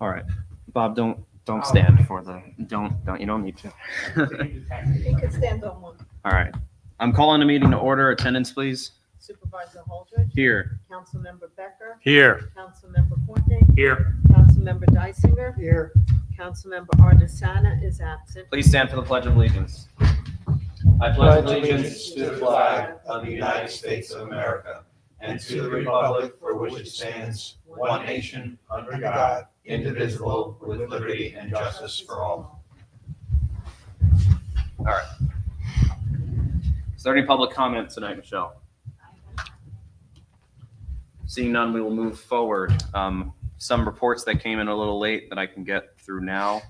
All right, Bob, don't stand for the, don't, you don't need to. You can stand on one. All right, I'm calling the meeting to order. Attendance, please. Supervisor Holdridge. Here. Councilmember Becker. Here. Councilmember Corte. Here. Councilmember Dysinger. Here. Councilmember Ardisana is absent. Please stand for the Pledge of Allegiance. I pledge allegiance to the flag of the United States of America and to the republic for which it stands, one nation, under God, indivisible, with liberty and justice for all. All right. Is there any public comment tonight, Michelle? Seeing none, we will move forward. Some reports that came in a little late that I can get through now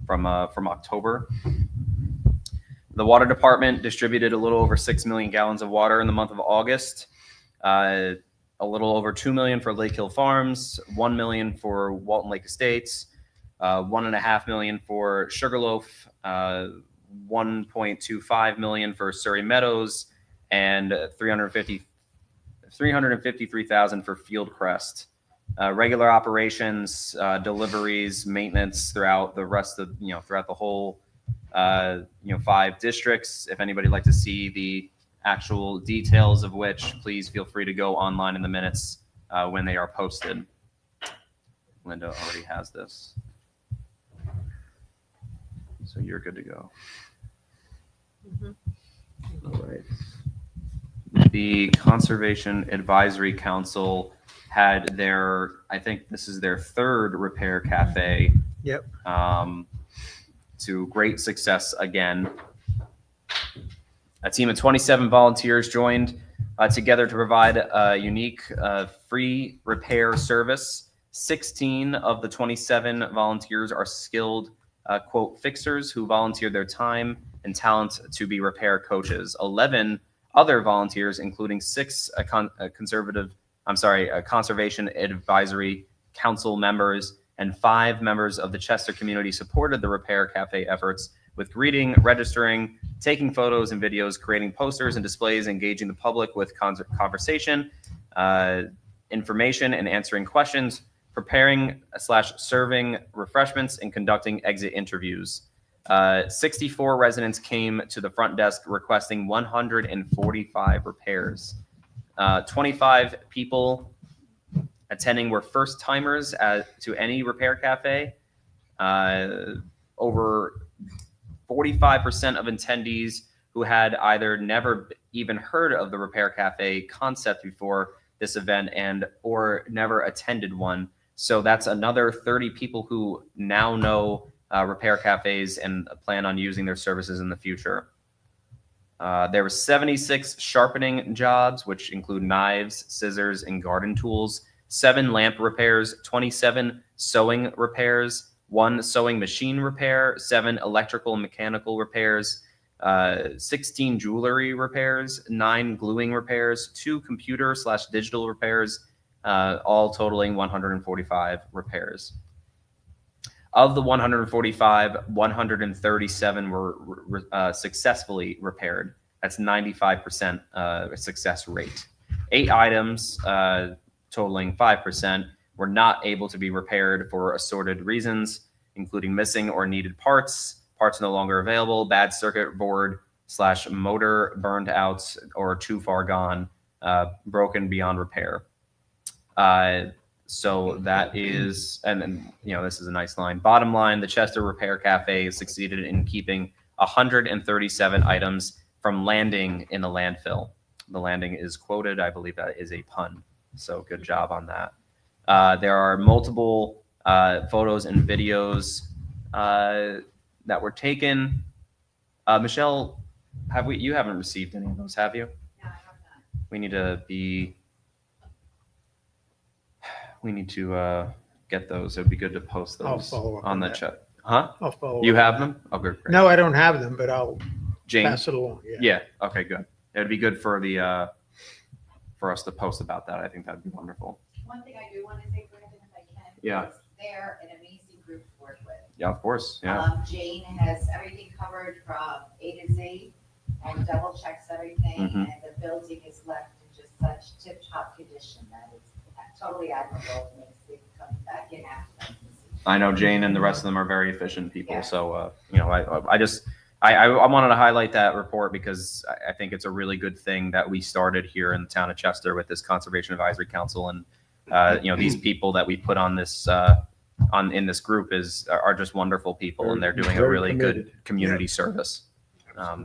from October. The water department distributed a little over 6 million gallons of water in the month of August. A little over 2 million for Lake Hill Farms, 1 million for Walton Lake Estates, 1.5 million for Sugarloaf, 1.25 million for Surrey Meadows, and 353,000 for Fieldcrest. Regular operations, deliveries, maintenance throughout the rest of, throughout the whole 5 districts. If anybody'd like to see the actual details of which, please feel free to go online in the minutes when they are posted. Linda already has this, so you're good to go. All right. The Conservation Advisory Council had their, I think this is their 3rd repair cafe. Yep. To great success again. A team of 27 volunteers joined together to provide a unique free repair service. 16 of the 27 volunteers are skilled, quote, fixers who volunteered their time and talent to be repair coaches. 11 other volunteers, including 6 Conservation Advisory Council members and 5 members of the Chester community, supported the Repair Cafe efforts with greeting, registering, taking photos and videos, creating posters and displays, engaging the public with conversation, information, and answering questions, preparing/serving refreshments, and conducting exit interviews. 64 residents came to the front desk requesting 145 repairs. 25 people attending were first timers to any repair cafe. Over 45% of attendees who had either never even heard of the Repair Cafe concept before this event or never attended one. So that's another 30 people who now know repair cafes and plan on using their services in the future. There were 76 sharpening jobs, which include knives, scissors, and garden tools, 7 lamp repairs, 27 sewing repairs, 1 sewing machine repair, 7 electrical and mechanical repairs, 16 jewelry repairs, 9 gluing repairs, 2 computer/digital repairs, all totaling 145 repairs. Of the 145, 137 were successfully repaired. That's 95% success rate. 8 items, totaling 5%, were not able to be repaired for assorted reasons, including missing or needed parts no longer available, bad circuit board/motor burned out or too far gone, broken beyond repair. So that is, and this is a nice line. Bottom line, the Chester Repair Cafe succeeded in keeping 137 items from landing in a landfill. The landing is quoted. I believe that is a pun. So good job on that. There are multiple photos and videos that were taken. Michelle, you haven't received any of those, have you? No, I have not. We need to get those. It would be good to post I'll those follow up on the that. chat. Huh? I'll follow You up have on them? Okay, great. that. No, I don't have them, but I'll Jane? pass it along. Yeah. Yeah. Okay, good. It would be good for the for us to post about that. I think that'd be wonderful. One thing I do want to say, Brandon, if I can. Yeah. is They're an amazing group to work with. Yeah, of course. Yeah. Jane has everything covered from A to Z and double checks everything. Mhm. And the building is left in just such tip-top condition that it's totally admirable to make it come back in after that. I know Jane and the rest of them are very efficient people. Yeah. So, I wanted to highlight that report because I think it's a really good thing that we started here in the town of Chester with this Conservation Advisory Council. And, these people that we put on this, in this group are just wonderful people, and they're doing a Very really good committed. community service.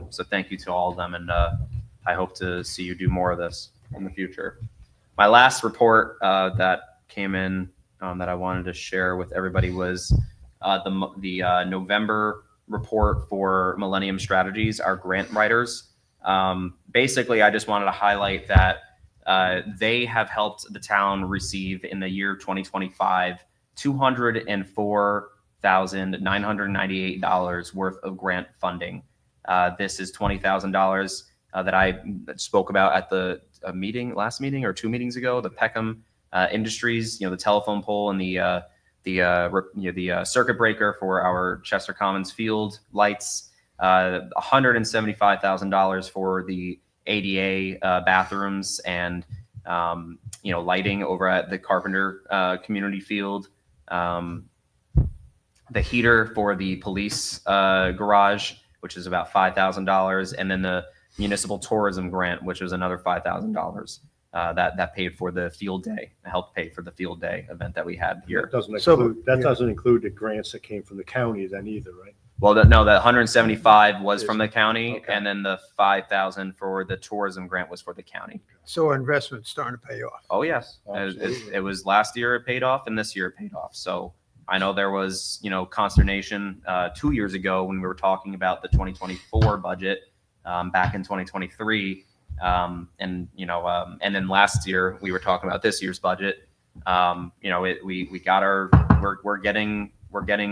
So thank you to all of them. And I hope to see you do more of this in the future. My last report that came in that I wanted to share with everybody was the November report for Millennium Strategies, our grant writers. Basically, I just wanted to highlight that they have helped the town receive in the year 2025 $204,998 worth of grant funding. This is $20,000 that I spoke about at the last meeting or 2 meetings ago, the Peckham Industries, the telephone pole and the circuit breaker for our Chester Commons field lights, $175,000 for the ADA bathrooms and lighting over at the Carpenter community field, the heater for the police garage, which is about $5,000, and then the municipal tourism grant, which was another $5,000. That paid for the field day, helped pay for the field day event that we had here. That doesn't include the grants that came from the county then either, right? Well, no, the 175 was from the county, Okay. and then the 5,000 for the tourism grant was for the county. So our investment's starting to pay off. Oh yes, Absolutely. it was last year it paid off, and this year it paid off. So I know there was consternation 2 years ago when we were talking about the 2024 budget back in 2023. And then last year we were talking about this year's budget. We got we're getting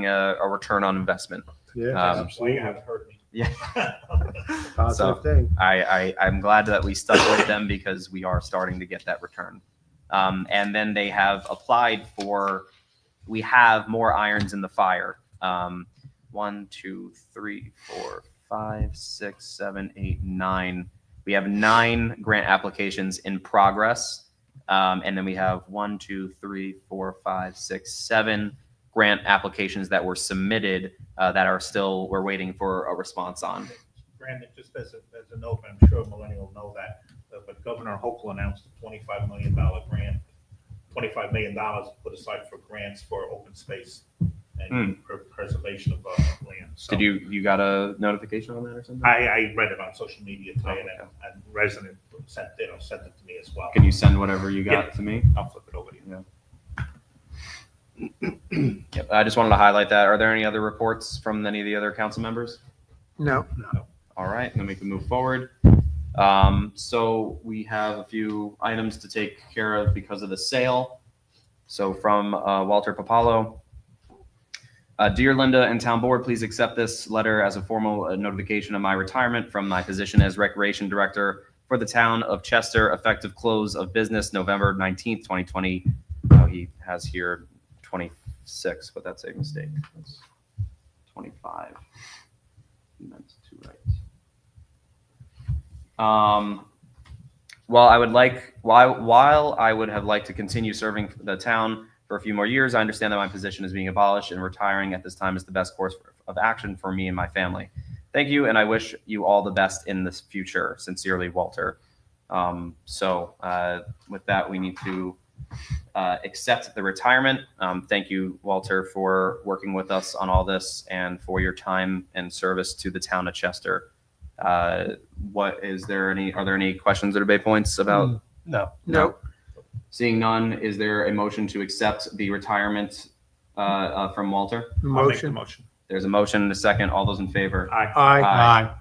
a return on investment. Yeah, Um, absolutely. heard me. Yeah. Positive thing. I'm glad that we stuck with them because we are starting to get that return. And then they have applied we have more irons in the fire. 1, 2, 3, 4, 5, 6, 7, 8, 9. We have 9 grant applications in progress. And then we have 1, 2, 3, 4, 5, 6, 7 grant applications that were submitted that we're waiting for a response on. Brandon, just as a note, I'm sure Millennial will know that, but Governor Hochul announced a $25 million grant, $25 million put aside for grants for open space and preservation of land. So Did you got a notification on that or something? I read it on social media today, Okay. and a resident sent it to me as well. Can you send whatever you got Yeah. to me? I'll flip it over to you. Yep. I just wanted to highlight that. Are there any other reports from any of the other council members? No, All right, then we can move forward. So we have a few items to take care of because of the sale. So from Walter Papalo. Dear Linda and Town Board, please accept this letter as a formal notification of my retirement from my position as Recreation Director for the town of Chester, effective close of business November 19th, 2020. Oh, he has here 26, but that's a mistake. That's 25. He meant to write. While I would have liked to continue serving the town for a few more years, I understand that my position is being abolished, and retiring at this time is the best course of action for me and my family. Thank you, and I wish you all the best in this future. Sincerely, Walter. With that, we need to accept the retirement. Thank you, Walter, for working with us on all this and for your time and service to the town of Chester. Are there any questions or debate points about? no. Seeing none, is there a motion to accept the retirement from Walter? I'll make the Motion. motion. There's a motion and a second. All those in favor? Aye.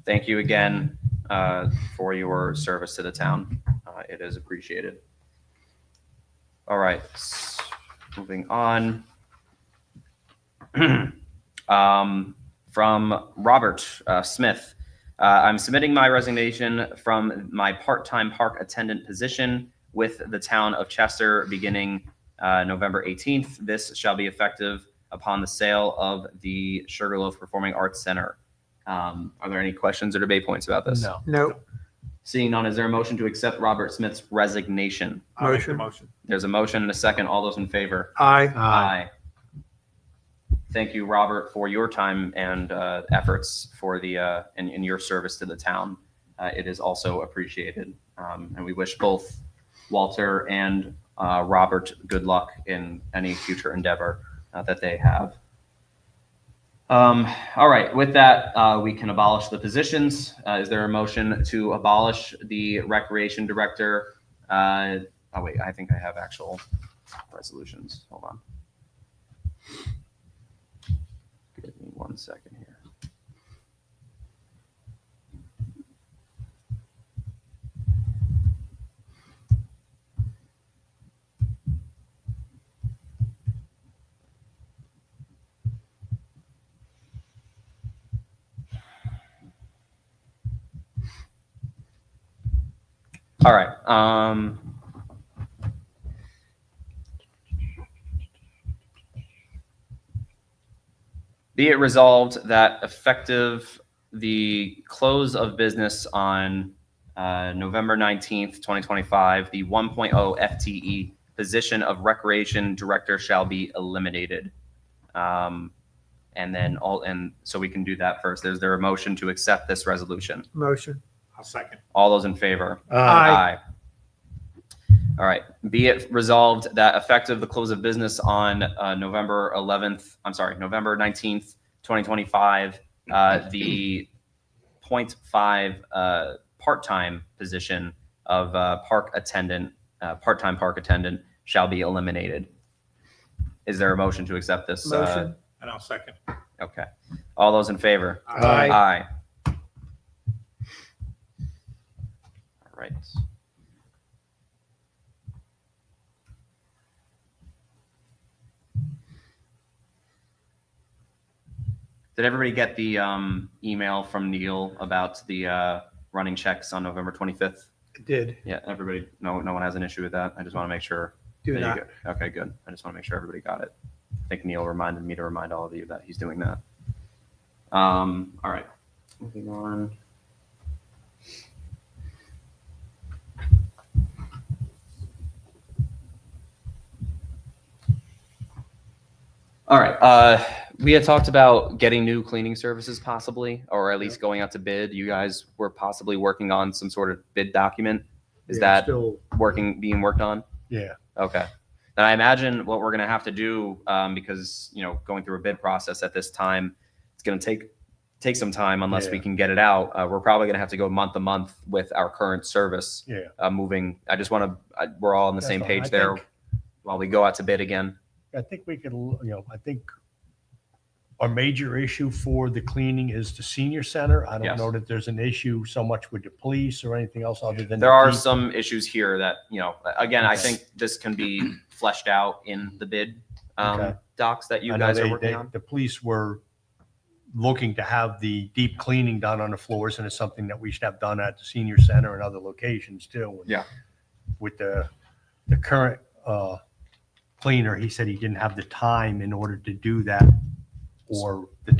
Thank you again for your service to the town. It is appreciated. All right, moving on. From Robert Smith. I'm submitting my resignation from my part-time park attendant position with the town of Chester beginning November 18th. This shall be effective upon the sale of the Sugarloaf Performing Arts Center. Are there any questions or debate points about this? No. Seeing none, is there a motion to accept Robert Smith's resignation? I'll make the Motion. motion. There's a motion and a second. All those in favor? Aye. Thank you, Robert, for your time and efforts for the in your service to the town. It is also appreciated, and we wish both Walter and Robert good luck in any future endeavor that they have. All right, with that, we can abolish the positions. Is there a motion to abolish the recreation director? Oh wait, I think I have actual resolutions. Hold on. Give me 1 second here. All right. Be it resolved that effective the close of business on November 19th, 2025, the 1.0 FTE position of Recreation Director shall be eliminated. And so we can do that first. Is there a motion to accept this resolution? Motion. I'll second. All those in favor? Aye. All right. Be it resolved that effective the close of business on November 19th, 2025, the 0.5 part-time position of part-time park attendant shall be eliminated. Is there a motion to accept this? Motion. And I'll second. Okay. All those in favor? Aye. Aye. All right. Did everybody get the email from Neil about the running checks on November 25th? Did. Yeah, everybody, no one has an issue with that. I just want to make sure. Do that you not. got- Okay, good. I just want to make sure everybody got it. I think Neil reminded me to remind all of you that he's doing that. All right, moving on. All right, we had talked about getting new cleaning services possibly, or at least going out to bid. You guys were possibly working on some sort of bid document. Is Yeah, that still? being worked on? Yeah. Okay. And I imagine what we're going to have to do, because, going through a bid process at this time, it's going to take some time unless we Yeah. can get it out. We're probably going to have to go month to month with our current service. Yeah. Moving. I just want to, we're all on the That's same fine. page I there think- while we go out to bid again. I think we could, I think our major issue for the cleaning is the senior center. I don't Yes. know that there's an issue so much with the police or anything else other than. There the are deep- some issues here that, again, I Okay. think this can be fleshed out in the bid Okay. docs that you I know guys are working on. The police were looking to have the deep cleaning done on the floors, and it's something that we should have done at the senior center and other locations too. Yeah. With the current cleaner, he said he didn't have the time in order to do that, or the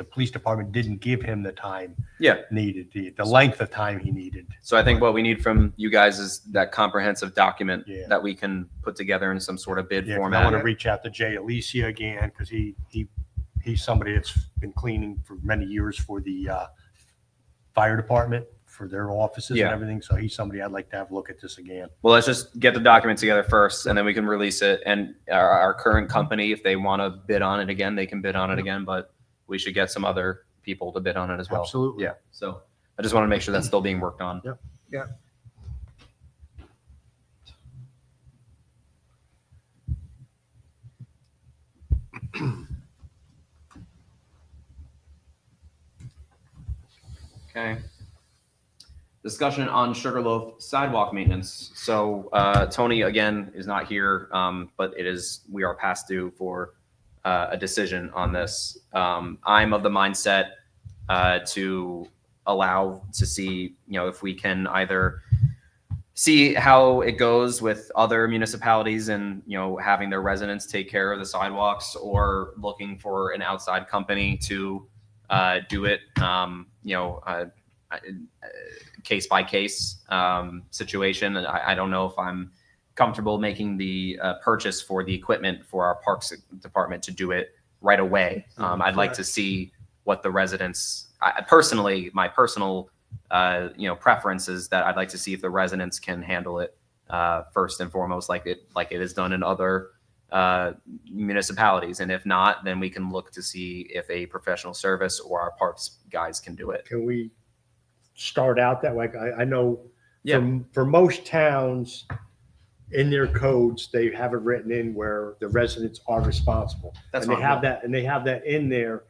police department didn't give him the time Yeah. needed, the length of time he needed. So I think what we need from you guys is that comprehensive document Yeah. that we can put together in some sort of bid Yeah, 'cause I format. want to reach out to Jay Alicia again, because he's somebody that's been cleaning for many years for the fire department, for their offices and Yeah. everything. So he's somebody I'd like to have a look at this again. Well, let's just get the document together first, and then we can release it. And our current company, if they want to bid on it again, they can bid on it again. But we should get some other people to bid on it as well. Absolutely. Yeah. So I just want to make sure that's still being worked on. Yep. Yeah. Okay. Discussion on Sugarloaf sidewalk maintenance. So Tony again is not here, but we are past due for a decision on this. I'm of the mindset to allow to see, if we can either see how it goes with other municipalities and, having their residents take care of the sidewalks, or looking for an outside company to do it. case by case situation. And I don't know if I'm comfortable making the purchase for the equipment for our parks department to do it right away. I'd like to see what the residents, personally, my personal, preference is that I'd like to see if the residents can handle it first and foremost, like it is done in other municipalities. And if not, then we can look to see if a professional service or our parks guys can do it. Can we start out that way? I know Yeah. for most towns, in their codes, they have it written in where the residents are responsible. That's And they fine. have that in there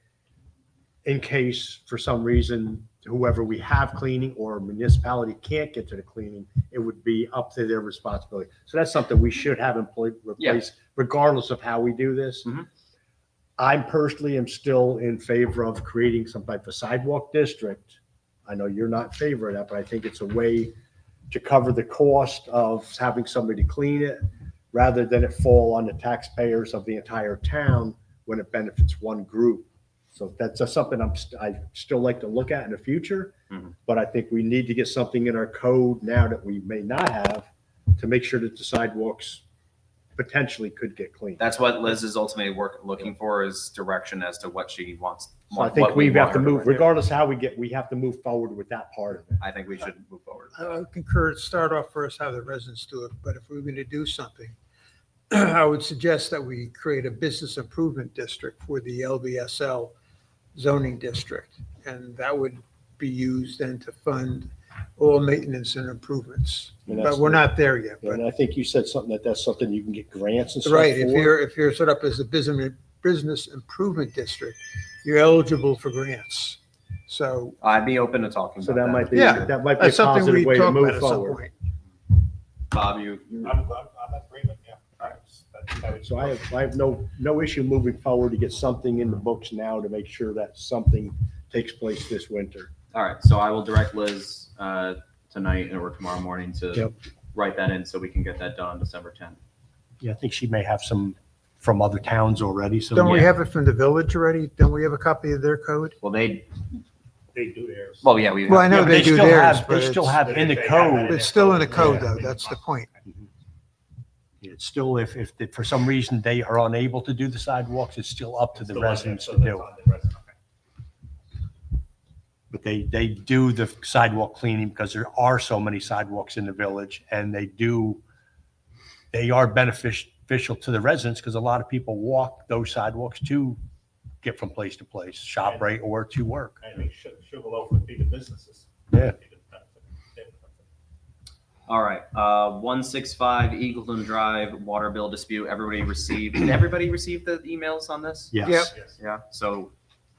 in case for some reason, whoever we have cleaning or municipality can't get to the cleaning, it would be up to their responsibility. So that's something we should have in place, regardless of how we do this. Mhm. I personally am still in favor of creating some type of sidewalk district. I know you're not in favor of that, but I think it's a way to cover the cost of having somebody clean it rather than it fall on the taxpayers of the entire town when it benefits one group. So that's just something I still like to look at in the future, Mhm. but I think we need to get something in our code now that we may not have to make sure that the sidewalks potentially could get cleaned. That's what Liz is ultimately looking for, is direction as to what she wants. So I think what we have want to her move, do. regardless of how we have to move forward with that part of it. I think we should move forward. I concur, start off first how the residents do it, but if we're going to do something, I would suggest that we create a business improvement district for the LBSL zoning district. And that would be used then to fund all maintenance and improvements. And that's But we're not there yet. But And I think you said something that's something you can get grants and stuff right, for. if you're set up as a business improvement district, you're eligible for grants. So I'd be open to talking So about that might be, Yeah, that might be a that's something positive we way to talk about move at some forward. point. Bob, I'm in agreement, yeah. All right. That would- So I have no issue moving forward to get something in the books now to make sure that something takes place this winter. All right, so I will direct Liz tonight or tomorrow morning to Yep. write that in so we can get that done on December 10th. Yeah, I think she may have some from other towns already, so. Don't we yeah. have it from the village already? Don't we have a copy of their code? Well, they do theirs. Well, yeah, we. Well, I know Yeah, but they do still theirs, have- but They still it's- have in the They have code. it. It's still in the code Yeah. though, that's the point. It's still, if for some reason they are unable to do the sidewalks, it's still up to the Still on there, residents so to that's do. on the resident, okay. But they do the sidewalk cleaning because there are so many sidewalks in the village and they are beneficial to the residents because a lot of people walk those sidewalks to get from place to place, shop right or to work. I think Sugarloaf would be the businesses. Yeah. All right, 165 Eagleton Drive water bill dispute. Everybody received, did everybody receive the emails on this? Yep. Yes. Yes. Yeah, so,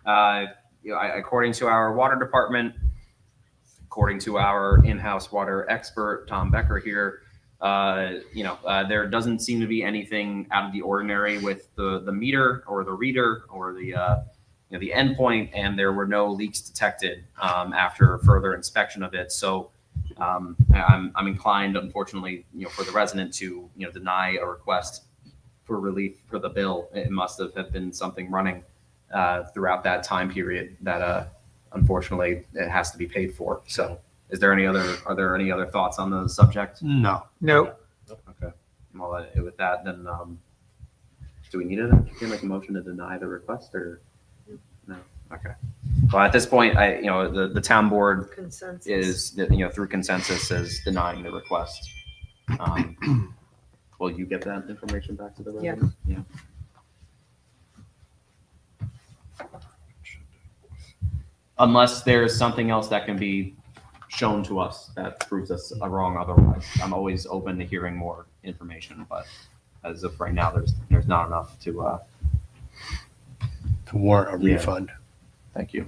according to our water department, according to our in-house water expert, Tom Becker here, there doesn't seem to be anything out of the ordinary with the meter or the reader or the endpoint, and there were no leaks detected after further inspection of it. So I'm inclined, unfortunately, for the resident to deny a request for relief for the bill. It must have been something running throughout that time period that unfortunately it has to be paid for. So are there any other thoughts on the subject? No. No, Okay. Well, with that, then do we need to make a motion to deny the request or no? Okay. Well, at this point, the town board Consensus. is through consensus is denying the request. Will you get that information back to the Yeah. resident? Yeah. Unless there's something else that can be shown to us that proves us wrong otherwise. I'm always open to hearing more information, but as of right now, there's not enough to To warrant a Yeah. refund. thank you.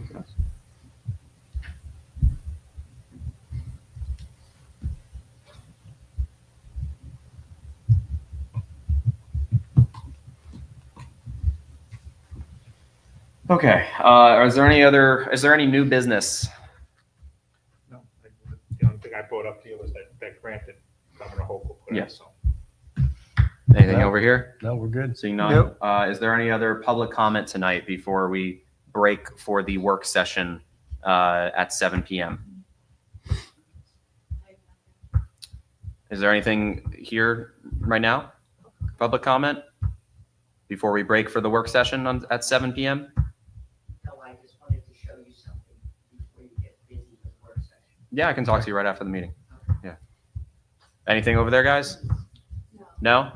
Okay, is there any new business? No, the only thing I brought up to you was that grant that Governor Hochul put in, Yes. so. Anything No. over here? No, we're good. Seeing none. Nope. Is there any other public comment tonight before we break for the work session at 7 p.m.? Is there anything here right now? Public comment? Before we break for the work session at 7 PM? No, I just wanted to show you something before you get busy with work session. Yeah, I can talk to you right after the meeting. Yeah. Anything over there, guys? No?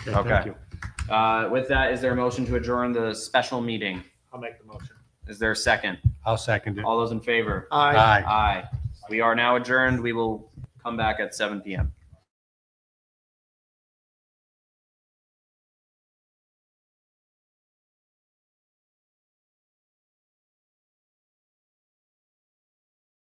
Thank Okay. you. With that, is there a motion to adjourn the special meeting? I'll make the motion. Is there a second? I'll second it. All those in favor? Aye. Aye. Aye. We are now adjourned. We will come back at 7 PM.